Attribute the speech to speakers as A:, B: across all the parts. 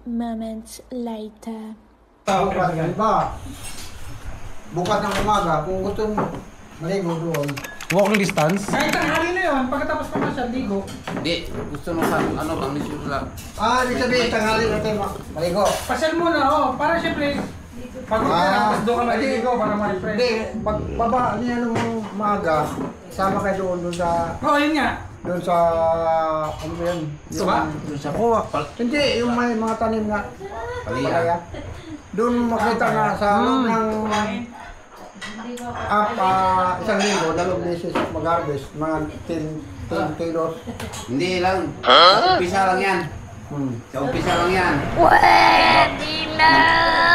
A: moments later.
B: Bukas ng umaga, kung gusto mo maligo doon.
C: Walking distance?
D: Kahit tanghali na yun, pagkatapos pa siya, ligo.
E: Hindi, gusto mo sa ano, pang lisyo lang.
B: Di sabihin, tanghali natin maligo.
D: Pasyal muna, para siyempre, pagod ka na, tapos doon ka maliligo para ma-refresh.
B: Hindi, pagbaba niya nung umaga, sama kayo doon sa...
D: Yun nga.
B: Doon sa... ano yan?
D: Suba?
E: Doon sa
B: Hindi, yung may mga tanim nga.
E: Palaya.
B: Doon makita na sa loob ng... isang linggo, 2 beses mag-harvest, mga 10 kilos.
E: Hindi lang. Sa umpisa lang yan. Sa umpisa lang yan.
A: Pwede na!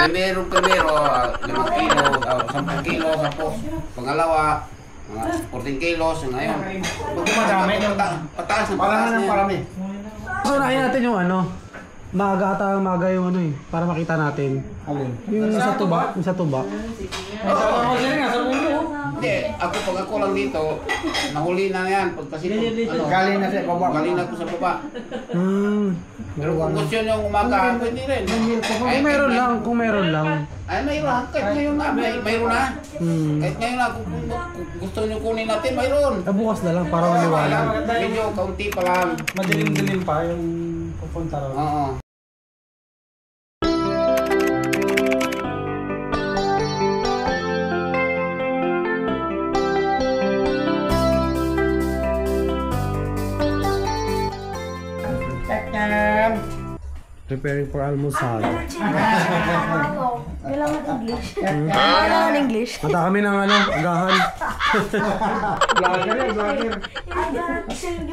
E: Primero, 5 kilo, 10 kilo, tapos pangalawa, mga 14 kilos, ngayon.
D: Madami.
E: Pataas na
B: Parang
E: pataas na
B: ng
E: yan.
B: parami.
C: So, unahin natin yung ano. Maaga yung ano eh. Para makita natin.
B: Alin?
C: Yung sa tuba. Yung sa tuba.
D: Ako siya nga, sa mundo.
E: Hindi, pag ako lang dito, nahuli na yan. Kasi
B: Galing na sa baba.
E: galing na ko sa baba. Pero kung gusto nyo umaga, pwede rin.
C: Kung meron lang.
E: Ay, mayroon. Kahit ngayon na, mayroon na. Kahit ngayon na, kung gusto nyo kunin natin, mayroon.
C: Bukas na lang para maliwanag.
E: Medyo kaunti pa lang.
D: Madilim-dilim pa yung pupunta ron.
E: Oo.
C: Preparing for almusal.
A: Kailangan English. Kailangan English.
C: Mata kami ng ano, agahan.
B: Vlogger.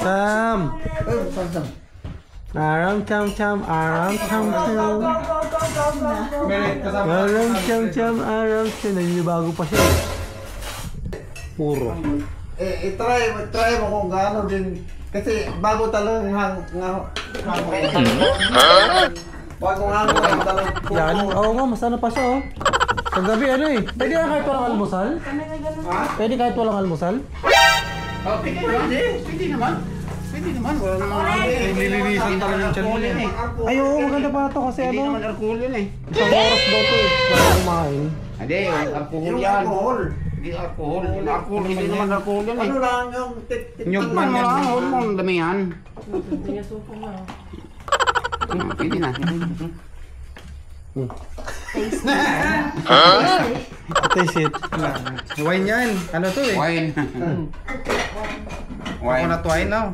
C: Cham! Aram cham cham, aram cham cham. Aram cham cham, aram cham. Naninibago pa siya. Puro.
B: Try mo kung gaano din. Kasi bago talagang bagong hango talagang.
C: Yan. Oo nga, mas ano pa siya oh. Kagabi ano eh. Pwede na kahit walang almusal? Pwede kahit walang almusal?
E: Oh, pwede naman. Pwede naman. Pwede naman. Wala naman.
C: Nililinisan talaga yung tiyan mo
E: Arkulin eh.
C: Ay oo, maganda pa ito kasi
E: Hindi
C: ano.
E: naman arkulin eh.
C: Isang oras daw ito eh. Para kumain.
E: Hindi, yung alcohol
B: Yung
E: yan.
B: alcohol.
E: Hindi alcohol. Yung alcohol, hindi naman alcohol yan eh.
B: Ano lang yung
E: Nyugman mo lang, hormone, damihan. Pwede na.
C: Taste it.
D: Wine yan. Ano to eh?
E: Wine. Wine.
D: Coconut wine now.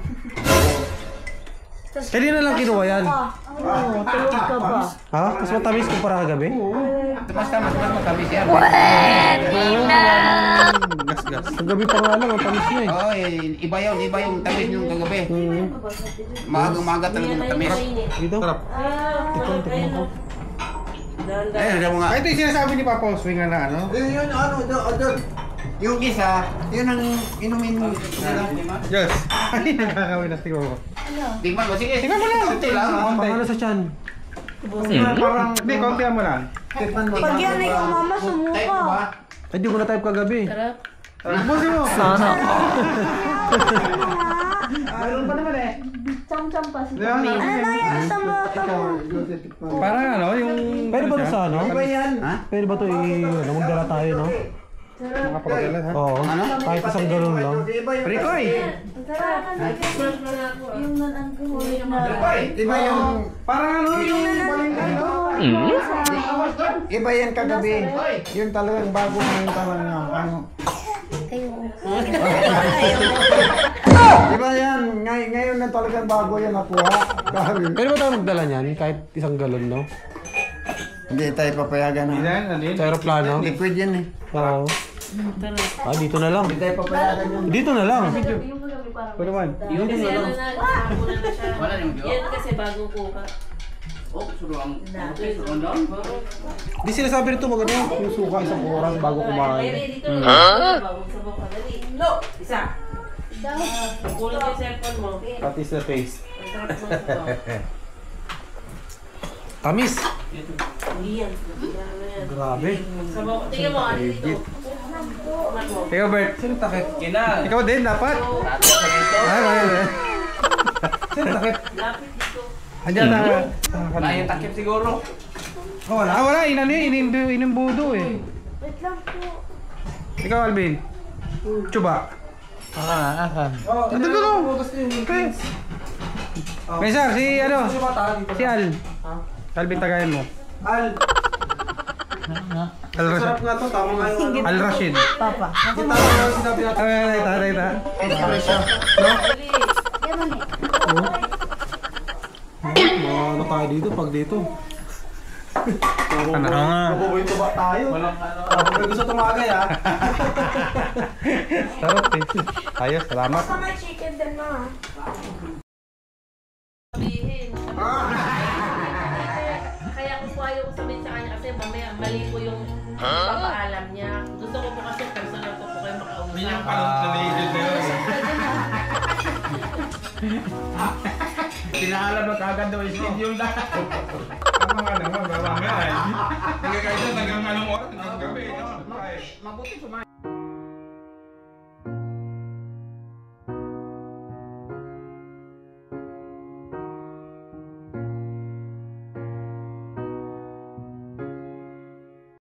C: Kaya na lang kinuha yan.
A: Tulog ka ba?
C: Ha? Mas matamis kumpara kagabi?
E: Mas matamis yan.
D: Gas-gas.
C: Kagabi pa nga lang, ang tamis niya eh.
E: Oo, iba yung tamis yung kagabi. Maaga talaga matamis.
C: Dito?
D: Sarap.
C: Tikman ko.
E: Ayun, alam mo nga.
D: Ito yung sinasabi ni Papa Oswing na ano?
B: Yun ano doon. Yung isa, yun ang inumin mo.
D: Yes. Ay, nakakawin na tingnan ko.
E: Tingnan mo, sige.
D: Tingnan mo lang.
E: Kunti lang.
C: Pangano sa tiyan?
D: Parang, hindi, kontihan mo lang.
B: Tikman mo.
A: Pag yan ay kumama,
E: Type mo
A: sumuka.
E: ba?
C: Ay, di ko na type kagabi.
D: Busin mo.
C: Sana.
D: Mayroon pa naman eh.
A: Cham-cham pa si
D: Di ba?
A: Ano na yan sa mata mo?
D: Parang ano, yung...
C: Pwede ba ito sa ano?
B: Iba yan.
E: Ha?
C: Pwede ba ito magdala tayo, no?
D: Makapagdala ha?
C: Oo.
E: Ano?
C: Kahit isang galon lang.
B: Iba yung...
D: Rikoy!
A: Yung non-alcoholic na.
B: Iba yung...
D: Parang ano, yung balinggan, no?
B: Iba yan kagabi. Yun talagang bago ngayon talagang ano. Iba yan. Ngayon na talagang bago yan nakuha.
C: Pwede ba tayo magdala niyan? Kahit isang galon, no?
B: Hindi tayo papayagan
D: Yan,
B: na.
D: ano yun?
C: Sa aeroplano?
B: Liquid yan eh.
C: Oo. Dito na lang.
B: Hindi tayo papayagan yun.
C: Dito na lang.
D: Pwede man.
F: Yun kasi ano na, muna na siya.
E: Wala yung
F: Yan kasi bago kuka.
E: Oh, suruang. Suruang doon?
C: Di sila sabi rito maganda yung suka isang oras bago
F: Ay,
C: kumain.
F: ready to na. Bago sa baka dali. No! Isa! Kulang yung cellphone mo.
C: Pati sa taste.
F: Ang sarap ng suka.
C: Tamis!
F: Hindi yan. Ano yan?
C: Grabe.
F: Sabaw. Tingnan mo, ano dito? Tingnan mo.
D: Ikaw, Bert.
C: Sino takit?
D: Ikaw din, dapat.
C: Ay, ay, ay. Sino takit?
F: Lapit dito.
C: Andiyan na.
D: Wala yung takip siguro.
C: Oh, wala. Wala. Inimbudo eh.
A: Wait lang po.
C: Ikaw, Alvin. Chuba.
D: Oh,
C: Ito, ito. Okay. Mesa, si ano? Si Al. Alvin, tagayan mo.
D: Al.
C: Al Rashid.
D: Sarap nga to, tama nga yung
C: Al Rashid.
A: Papa.
D: Tama nga yung sinabi natin.
C: Ay, ita.
D: Ano tayo dito pag dito?
C: Ano nga?
D: Mabubuhay ba tayo? Walang ano. May gusto tumagay ha.
C: Sarap eh. Ayos, salamat.
A: Baka may chicken din ma.
F: Sabihin. Kaya ko po ayaw ko sabihin sa kanya kasi mamaya mali po yung papaalam niya. Gusto ko po kasi personal ko po kayo makausap.
D: Yung parang related na yun. Pinaalam na kagad daw yung schedule na. Tama nga naman, mamaya eh. Hindi ka kayo hanggang anong oras, hanggang gabi.
E: Mabuti kumain.